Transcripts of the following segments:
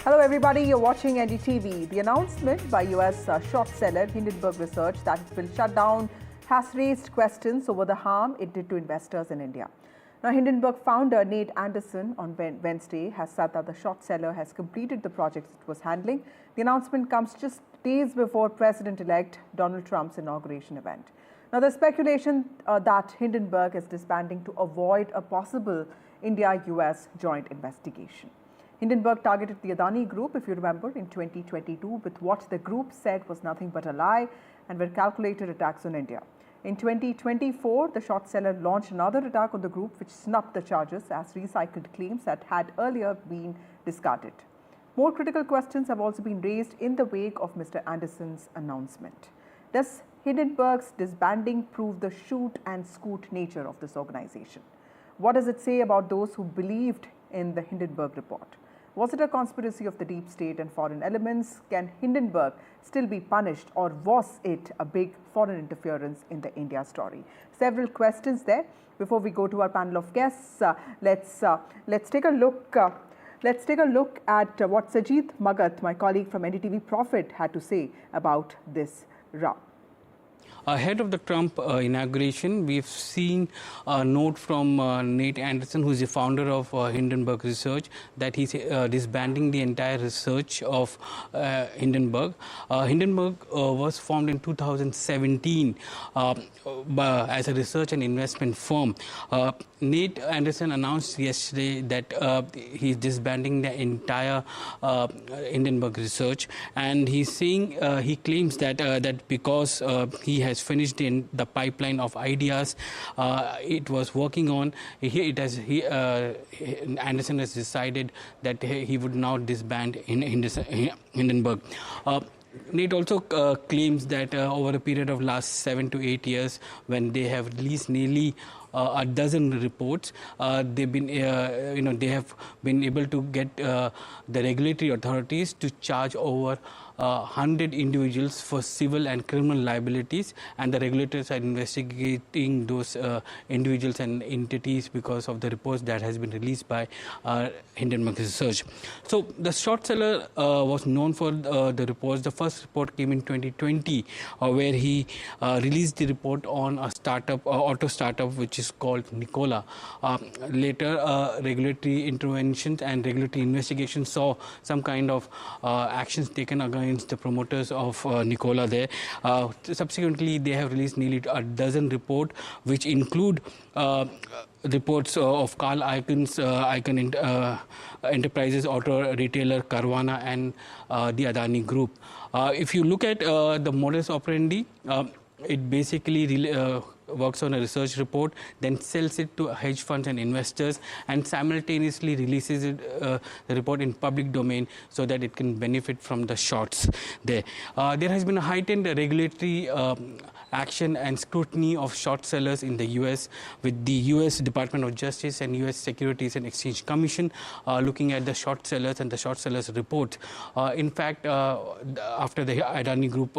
Hello everybody, you're watching NDTV. The announcement by US short seller Hindenburg Research that it will shut down has raised questions over the harm it did to investors in India. Now, Hindenburg founder Nate Anderson on Wednesday has said that the short seller has completed the projects it was handling. The announcement comes just days before President-elect Donald Trump's inauguration event. Now, there's speculation that Hindenburg is disbanding to avoid a possible India-US joint investigation. Hindenburg targeted the Adani Group, if you remember, in 2022 with what the group said was nothing but a lie and were calculated attacks on India. In 2024, the short seller launched another attack on the group which snubbed the charges as recycled claims that had earlier been discarded. More critical questions have also been raised in the wake of Mr. Anderson's announcement. Does Hindenburg's disbanding prove the shoot and scoot nature of this organization? What does it say about those who believed in the Hindenburg report? Was it a conspiracy of the deep state and foreign elements? Can Hindenburg still be punished, or was it a big foreign interference in the India story? Several questions there. Before we go to our panel of guests, let's take a look. Let's take a look at what Sajid Magat, my colleague from NDTV Profit, had to say about this row. Ahead of the Trump inauguration, we've seen a note from Nate Anderson, who is the founder of Hindenburg Research, that he's disbanding the entire research of Hindenburg. Hindenburg was formed in 2017 as a research and investment firm. Nate Anderson announced yesterday that he's disbanding the entire Hindenburg Research, and he's saying he claims that that because he has finished the pipeline of ideas it was working on. Anderson has decided that he would now disband Hindenburg. Nate also claims that over a period of last 7 to 8 years, when they have released nearly a dozen reports, they've been, they have been able to get the regulatory authorities to charge over 100 individuals for civil and criminal liabilities, and the regulators are investigating those individuals and entities because of the reports that has been released by Hindenburg Research. So the short seller was known for the reports. The first report came in 2020, where he released the report on a startup, auto startup, which is called Nikola. Later, regulatory interventions and regulatory investigations saw some kind of actions taken against the promoters of Nikola there. Subsequently, they have released nearly a dozen reports, which include reports of Carl Icahn's Enterprises auto retailer Carvana and the Adani Group. If you look at the modus operandi, it basically works on a research report, then sells it to hedge funds and investors, and simultaneously releases the report in public domain so that it can benefit from the shorts there. There has been a heightened regulatory action and scrutiny of short sellers in the US, with the US Department of Justice and US Securities and Exchange Commission looking at the short sellers and the short sellers report. In fact, after the Adani Group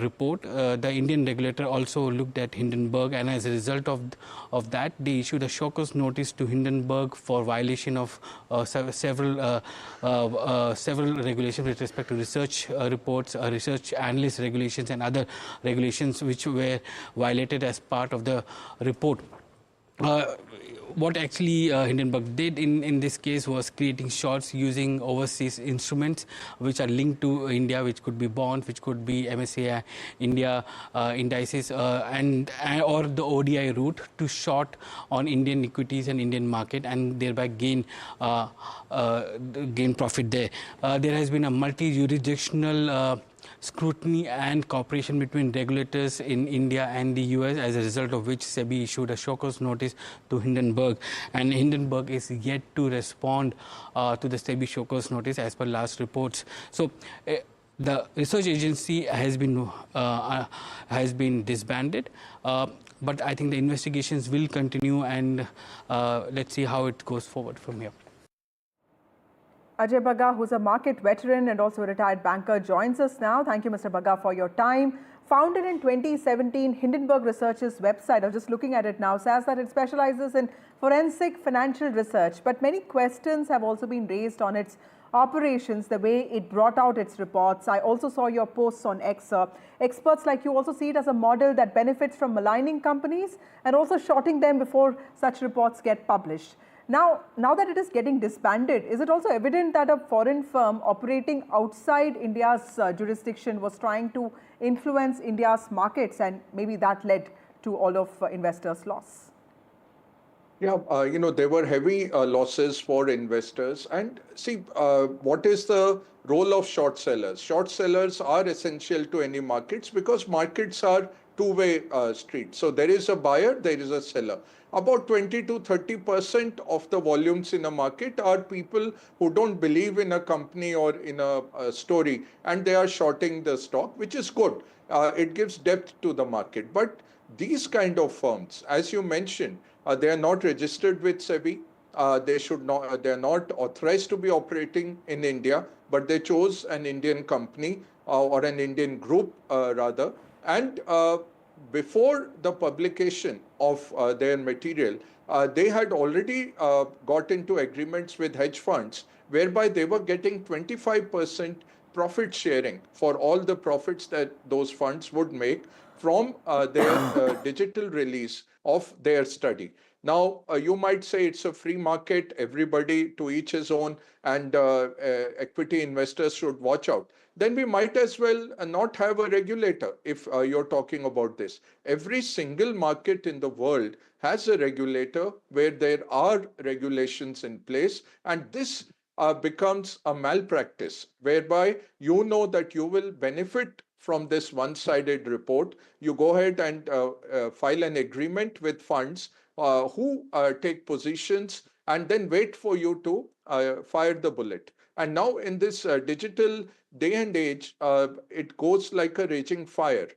report, the Indian regulator also looked at Hindenburg, and as a result of that, they issued a show cause notice to Hindenburg for violation of several regulations with respect to research reports, research analyst regulations, and other regulations which were violated as part of the report. What actually Hindenburg did in this case was creating shorts using overseas instruments which are linked to India, which could be bonds, which could be MSCI India indices, and or the ODI route to short on Indian equities and Indian market, and thereby gain profit there. There has been a multi-jurisdictional scrutiny and cooperation between regulators in India and the US, as a result of which SEBI issued a show cause notice to Hindenburg, and Hindenburg is yet to respond to the SEBI show cause notice as per last reports. So the research agency has been disbanded, but I think the investigations will continue, and let's see how it goes forward from here. Ajay Bagga, who's a market veteran and also a retired banker, joins us now. Thank you, Mr. Bagga, for your time. Founded in 2017, Hindenburg Research's website, I was just looking at it now, says that it specializes in forensic financial research. But many questions have also been raised on its operations, the way it brought out its reports. I also saw your posts on X. Experts like you also see it as a model that benefits from maligning companies and also shorting them before such reports get published. Now that it is getting disbanded, is it also evident that a foreign firm operating outside India's jurisdiction was trying to influence India's markets, and maybe that led to all of investors' loss? Yeah, there were heavy losses for investors. And see, what is the role of short sellers? Short sellers are essential to any markets because markets are two-way street. So there is a buyer, there is a seller. About 20 to 30% of the volumes in a market are people who don't believe in a company or in a story, and they are shorting the stock, which is good. It gives depth to the market. But these kind of firms, as you mentioned, they are not registered with SEBI. They are not authorized to be operating in India, but they chose an Indian company or an Indian group rather. And before the publication of their material, they had already got into agreements with hedge funds, whereby they were getting 25% profit sharing for all the profits that those funds would make from their digital release of their study. Now, you might say it's a free market, everybody to each his own, and equity investors should watch out. Then we might as well not have a regulator if you're talking about this. Every single market in the world has a regulator where there are regulations in place, and this becomes a malpractice whereby you know that you will benefit from this one-sided report. You go ahead and file an agreement with funds who take positions and then wait for you to fire the bullet. And now in this digital day and age, it goes like a raging fire.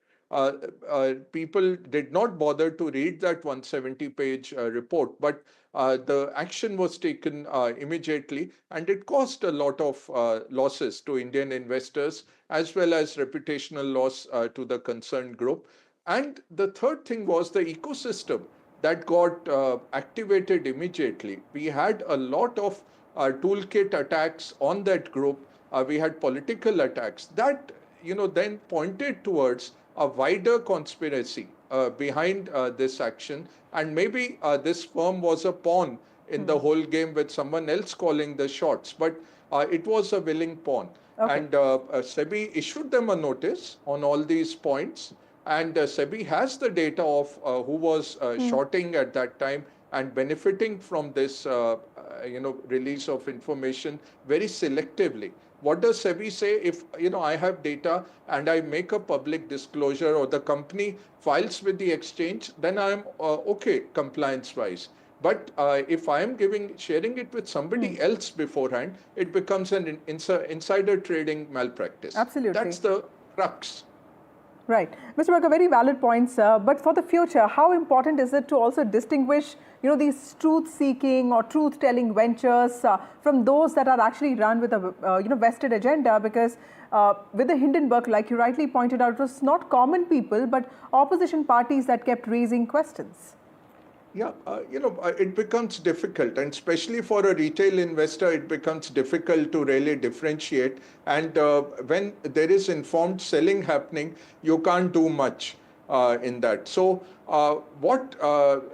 People did not bother to read that 170-page report, but the action was taken immediately, and it caused a lot of losses to Indian investors as well as reputational loss to the concerned group. And the third thing was the ecosystem that got activated immediately. We had a lot of toolkit attacks on that group. We had political attacks that then pointed towards a wider conspiracy behind this action, and maybe this firm was a pawn in the whole game with someone else calling the shots, but it was a willing pawn. Okay. And SEBI issued them a notice on all these points, and SEBI has the data of who was shorting at that time and benefiting from this release of information very selectively. What does SEBI say? If I have data and I make a public disclosure or the company files with the exchange, then I am okay compliance-wise. But if I am sharing it with somebody else beforehand, it becomes an insider trading malpractice. Absolutely. That's the crux. Right. Mr. Burke, very valid points. But for the future, how important is it to also distinguish, these truth-seeking or truth-telling ventures from those that are actually run with a, vested agenda? Because with the Hindenburg, like you rightly pointed out, it was not common people, but opposition parties that kept raising questions. Yeah, it becomes difficult, and especially for a retail investor, it becomes difficult to really differentiate. And when there is informed selling happening, you can't do much in that. So what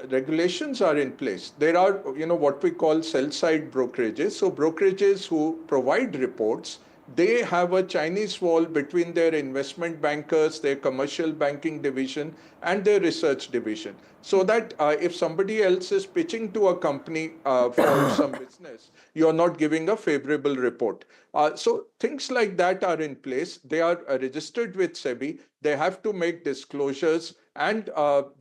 regulations are in place? There are, what we call sell-side brokerages. So brokerages who provide reports, they have a Chinese wall between their investment bankers, their commercial banking division, and their research division. So that if somebody else is pitching to a company for some business, you're not giving a favorable report. So things like that are in place. They are registered with SEBI. They have to make disclosures, and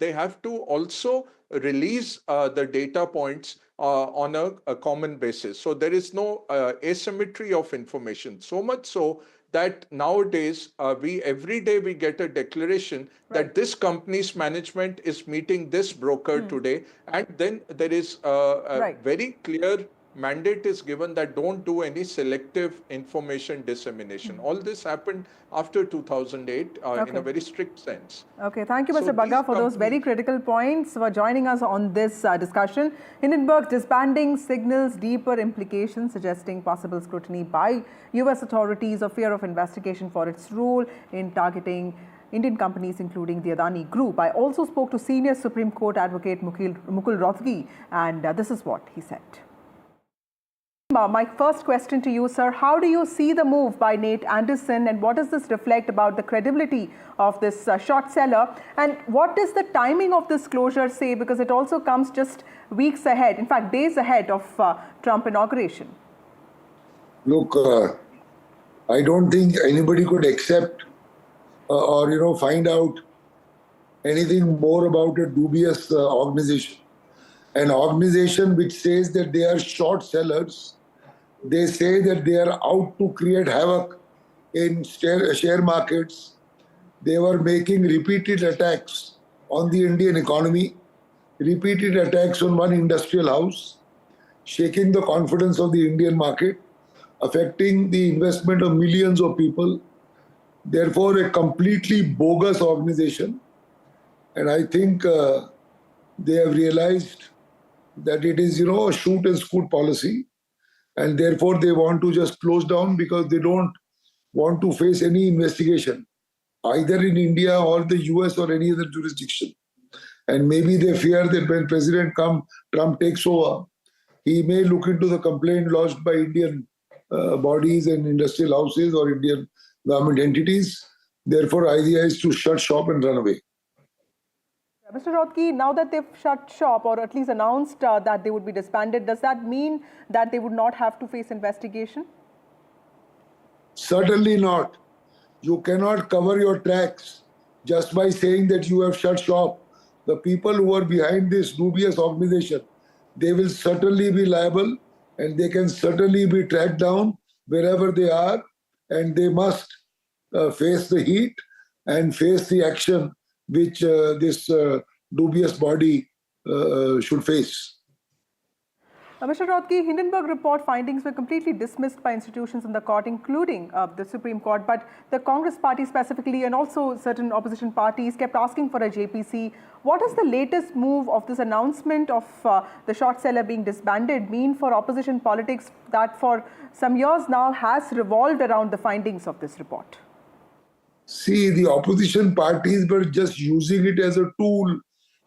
they have to also release the data points on a common basis. So there is no asymmetry of information. So much so that nowadays every day we get a declaration that this company's management is meeting this broker today, and then there is a very clear mandate is given that don't do any selective information dissemination. All this happened after 2008 in a very strict sense. Okay, thank you, So Mr. Bagga, for those very companies- critical points, for joining us on this discussion. Hindenburg disbanding signals deeper implications, suggesting possible scrutiny by US authorities or fear of investigation for its role in targeting Indian companies, including the Adani Group. I also spoke to senior Supreme Court advocate Mukul Rothgi, and this is what he said. My first question to you, sir, how do you see the move by Nate Anderson, and what does this reflect about the credibility of this short seller? And what does the timing of this closure say? Because it also comes just weeks ahead, in fact, days ahead of Trump inauguration. Look, I don't think anybody could accept or find out anything more about a dubious organization. An organization which says that they are short sellers, they say that they are out to create havoc in share markets. They were making repeated attacks on the Indian economy, repeated attacks on one industrial house, shaking the confidence of the Indian market, affecting the investment of millions of people. Therefore, a completely bogus organization. And I think they have realized that it is, a shoot and scoot policy. And therefore, they want to just close down because they don't want to face any investigation, either in India or the US or any other jurisdiction. And maybe they fear that when President Trump takes over, he may look into the complaint lodged by Indian bodies and industrial houses or Indian government entities. Therefore, idea is to shut shop and run away. Mr. Rothgi, now that they've shut shop or at least announced that they would be disbanded, does that mean that they would not have to face investigation? Certainly not. You cannot cover your tracks just by saying that you have shut shop. The people who are behind this dubious organization, they will certainly be liable and they can certainly be tracked down wherever they are, and they must face the heat and face the action which this dubious body should face. Mr. Rothgi, Hindenburg report findings were completely dismissed by institutions in the court, including the Supreme Court, but the Congress party specifically and also certain opposition parties kept asking for a JPC. What does the latest move of this announcement of the short seller being disbanded mean for opposition politics that for some years now has revolved around the findings of this report? See, the opposition parties were just using it as a tool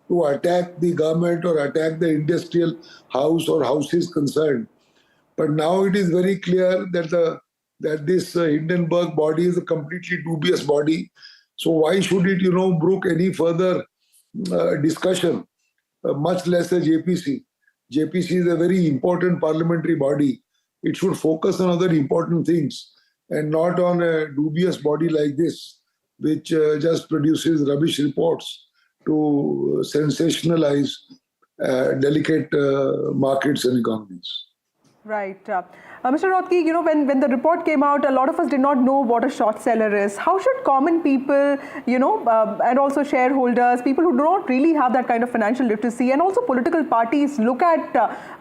to attack the government or attack the industrial house or houses concerned. But now it is very clear that this Hindenburg body is a completely dubious body. So why should it, brook any further discussion, much less a JPC? JPC is a very important parliamentary body. It should focus on other important things and not on a dubious body like this, which just produces rubbish reports to sensationalize delicate markets and economies. Right. Mr. Rothgi, when the report came out, a lot of us did not know what a short seller is. How should common people, and also shareholders, people who do not really have that kind of financial literacy, and also political parties look at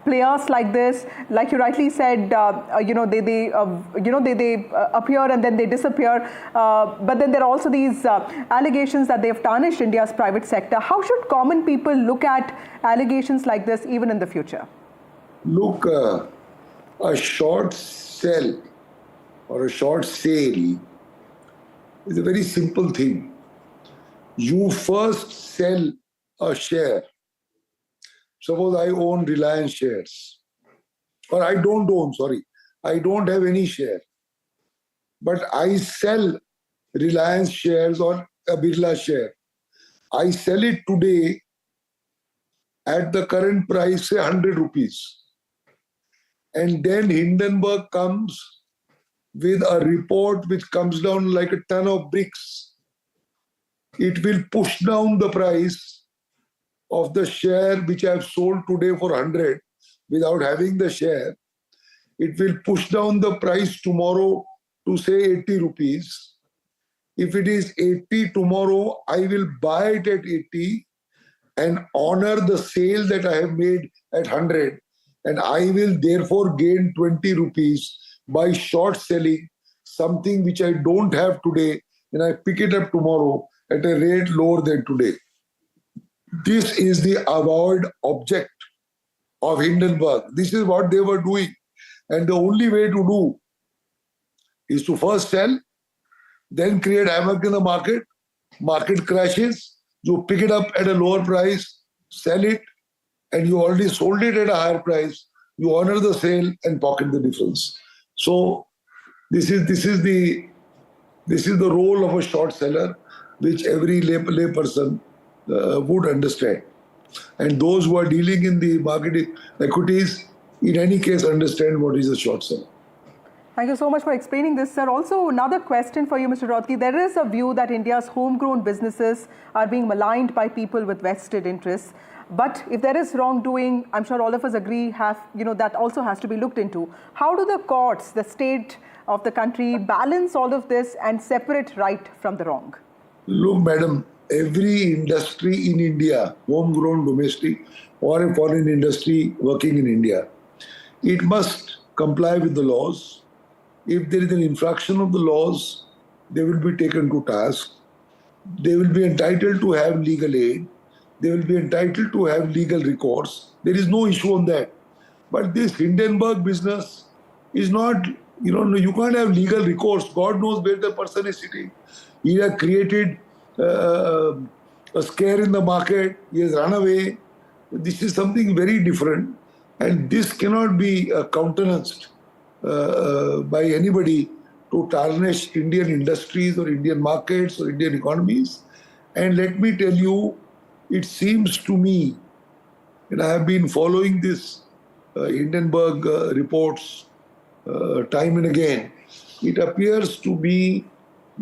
players like this? Like you rightly said, they appear and then they disappear. But then there are also these allegations that they have tarnished India's private sector. How should common people look at allegations like this even in the future? Look, a short sell or a short sale is a very simple thing. You first sell a share. Suppose I own Reliance shares, or I don't have any share. But I sell Reliance shares or a Birla share. I sell it today at the current price, say 100 rupees. And then Hindenburg comes with a report which comes down like a ton of bricks. It will push down the price of the share which I have sold today for 100 without having the share. It will push down the price tomorrow to say 80 rupees. If it is 80 tomorrow, I will buy it at 80 and honor the sale that I have made at 100. and I will therefore gain 20 rupees by short selling something which I don't have today, and I pick it up tomorrow at a rate lower than today. This is the avowed object of Hindenburg. This is what they were doing. And the only way to do is to first sell, then create havoc in the market crashes, you pick it up at a lower price, sell it, and you already sold it at a higher price, you honor the sale and pocket the difference. So this is the role of a short seller, which every lay person would understand. And those who are dealing in the market equities, in any case, understand what is a short seller. Thank you so much for explaining this, sir. Also, another question for you, Mr. Rothke. There is a view that India's homegrown businesses are being maligned by people with vested interests. But if there is wrongdoing, I'm sure all of us agree, that also has to be looked into. How do the courts, the state of the country, balance all of this and separate right from the wrong? Look, madam, every industry in India, homegrown, domestic, or a foreign industry working in India, it must comply with the laws. If there is an infraction of the laws, they will be taken to task. They will be entitled to have legal aid. They will be entitled to have legal recourse. There is no issue on that. But this Hindenburg business is not, you can't have legal recourse. God knows where the person is sitting. He has created a scare in the market. He has run away. This is something very different. And this cannot be countenanced by anybody to tarnish Indian industries or Indian markets or Indian economies. And let me tell you, it seems to me, and I have been following this Hindenburg reports time and again, it appears to me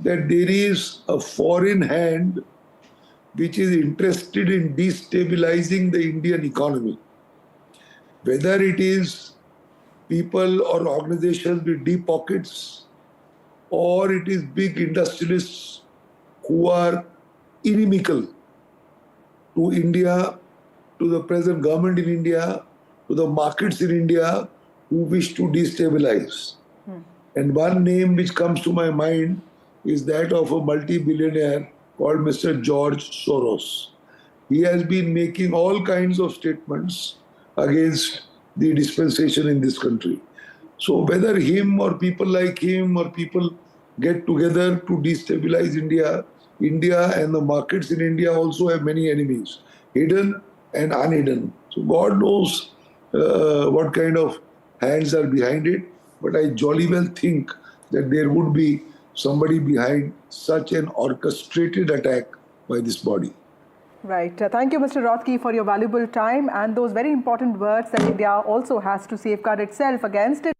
that there is a foreign hand which is interested in destabilizing the Indian economy. Whether it is people or organizations with deep pockets, or it is big industrialists who are inimical to India, to the present government in India, to the markets in India, who wish to destabilize. And one name which comes to my mind is that of a multi-billionaire called Mr. George Soros. He has been making all kinds of statements against the dispensation in this country. So whether him or people like him or people get together to destabilize India, India and the markets in India also have many enemies, hidden and unhidden. So God knows what kind of hands are behind it, but I jolly well think that there would be somebody behind such an orchestrated attack by this body. Right. Thank you, Mr. Rothke, for your valuable time and those very important words that India also has to safeguard itself against it.